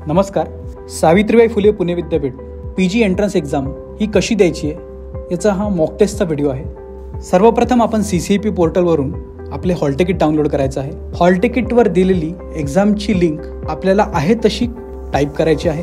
नमस्कार. सावित्रीबाई फुले पुणे विद्यापीठ PG entrance exam ही कशी द्यायची आहे याचा हा मॉक टेस्टचा व्हिडिओ आहे. सर्वप्रथम आपण CCEP पोर्टलवरून आपले हॉल तिकीट डाउनलोड करायचं आहे. हॉल तिकीटवर दिलेली एक्झामची लिंक आपल्याला आहे तशी टाईप करायची आहे.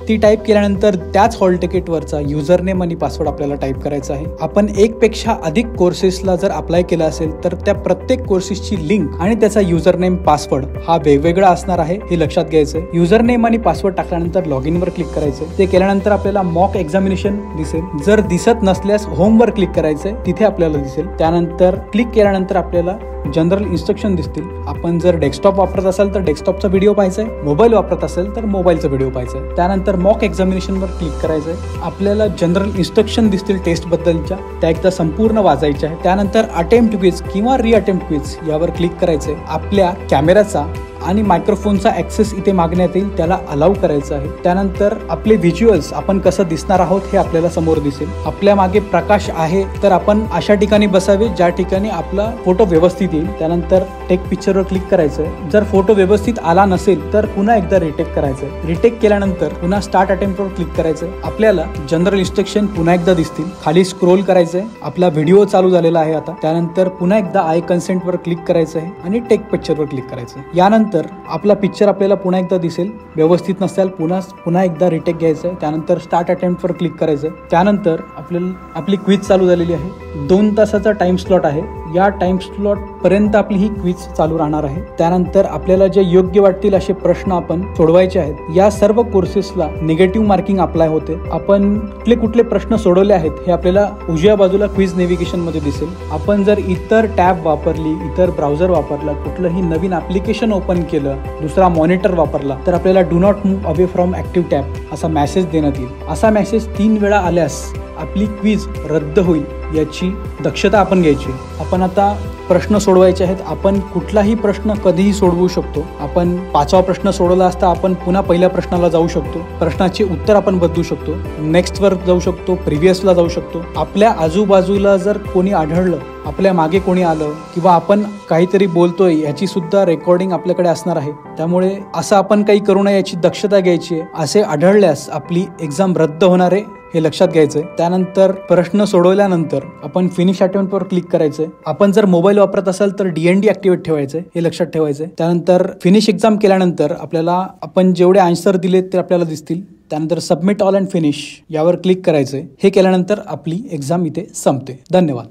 ती टाईप केल्यानंतर त्याच हॉल तिकीटवरचा युजर नेम आणि पासवर्ड आपल्याला टाईप करायचा आहे. आपण एकपेक्षा अधिक कोर्सेसला जर अप्लाय केला असेल तर त्या प्रत्येक कोर्सेसची लिंक आणि त्याचा युजर नेम पासवर्ड हा वेगवेगळा असणार आहे हे लक्षात घ्यायचं आहे. युजर नेम आणि पासवर्ड टाकल्यानंतर लॉग इन वर क्लिक करायचं. ते केल्यानंतर आपल्याला मॉक एक्झामिनेशन दिसेल. जर दिसत नसल्यास होम वर क्लिक करायचंय, तिथे आपल्याला दिसेल. त्यानंतर क्लिक केल्यानंतर आपल्याला जनरल इन्स्ट्रक्शन दिसतील. आपण जर डेस्कटॉप वापरत असाल तर डेस्कटॉपचा व्हिडिओ पाहायचा आहे, मोबाईल वापरत असेल तर मोबाईलचा व्हिडिओ पाहायचा आहे. त्यानंतर मॉक एक्झामिनेशनवर क्लिक करायचं आहे. आपल्याला जनरल इन्स्ट्रक्शन दिसतील टेस्ट बद्दलच्या, त्या एकदा संपूर्ण वाचायच्या आहे. त्यानंतर अटेम्प्ट क्विज किंवा रिअटेम्प्ट क्विज यावर क्लिक करायचंय. आपल्या कॅमेराचा आणि मायक्रोफोनचा ऍक्सेस इथे मागण्यात येईल, त्याला अलाउ करायचं आहे. त्यानंतर आपले व्हिज्युअल्स आपण कसं दिसणार आहोत हे आपल्याला समोर दिसेल. आपल्या मागे प्रकाश आहे तर आपण अशा ठिकाणी बसावे ज्या ठिकाणी आपला फोटो व्यवस्थित येईल. त्यानंतर टेक पिक्चरवर क्लिक करायचं. जर फोटो व्यवस्थित आला नसेल तर पुन्हा एकदा रिटेक करायचं. रिटेक केल्यानंतर पुन्हा स्टार्ट अटेम्प्टवर क्लिक करायचं. आपल्याला जनरल इन्स्ट्रक्शन पुन्हा एकदा दिसतील. खाली स्क्रोल करायचंय. आपला व्हिडिओ चालू झालेला आहे आता. त्यानंतर पुन्हा एकदा आय कन्सेंटवर क्लिक करायचं आहे आणि टेक पिक्चरवर क्लिक करायचं. यानंतर आपला पिक्चर आपल्याला पुन्हा एकदा दिसेल. व्यवस्थित नसेल पुन्हा एकदा रिटेक घ्यायचं. त्यानंतर स्टार्ट अटेम्प्टवर क्लिक करायचं. त्यानंतर आपली क्विज चालू झालेली आहे. 2 तासाचा टाइम स्लॉट आहे. या टाइम स्लॉट पर्यंत आपली ही क्विज चालू राहणार आहे. त्यानंतर आपल्याला जे योग्य वाटतील असे प्रश्न आपण सोडवायचे आहेत. या सर्व कोर्सेसला निगेटिव्ह मार्किंग अप्लाय होते. आपण कुठले प्रश्न सोडवले आहेत हे आपल्याला उजव्या बाजूला क्विज नेव्हिगेशन मध्ये दिसेल. आपण जर इतर टॅब वापरली, इतर ब्राउझर वापरला, कुठलंही नवीन ऍप्लिकेशन ओपन केलं, दुसरा मॉनिटर वापरला तर आपल्याला do not move away from active tab असा मेसेज देण्यात येईल. असा मेसेज 3 वेळा आल्यास आपली क्विज रद्द होईल याची दक्षता आपण घ्यायची. आपण आता प्रश्न सोडवायचे आहेत. आपण कुठलाही प्रश्न कधीही सोडवू शकतो. आपण 5वा प्रश्न सोडवला असता आपण पुन्हा पहिल्या प्रश्नाला जाऊ शकतो. प्रश्नाचे उत्तर आपण बदलू शकतो. नेक्स्ट वर जाऊ शकतो, प्रिव्हियसला जाऊ शकतो. आपल्या आजूबाजूला जर कोणी आढळलं, आपल्या मागे कोणी आलं किंवा आपण काहीतरी बोलतोय याची सुद्धा रेकॉर्डिंग आपल्याकडे असणार आहे. त्यामुळे असं आपण काही करू नये याची दक्षता घ्यायची आहे. असे आढळल्यास आपली एक्झाम रद्द होणार आहे हे लक्षात घ्यायचंय. त्यानंतर प्रश्न सोडवल्यानंतर आपण फिनिश अटेम्प्टवर क्लिक करायचंय. आपण जर मोबाईल वापरत असाल तर DND ऍक्टिव्हेट ठेवायचंय हे लक्षात ठेवायचंय. त्यानंतर फिनिश एक्झाम केल्यानंतर आपल्याला आपण जेवढे आन्सर दिलेत ते आपल्याला दिसतील. त्यानंतर सबमिट ऑल अँड फिनिश यावर क्लिक करायचंय. हे केल्यानंतर आपली एक्झाम इथे संपते. धन्यवाद.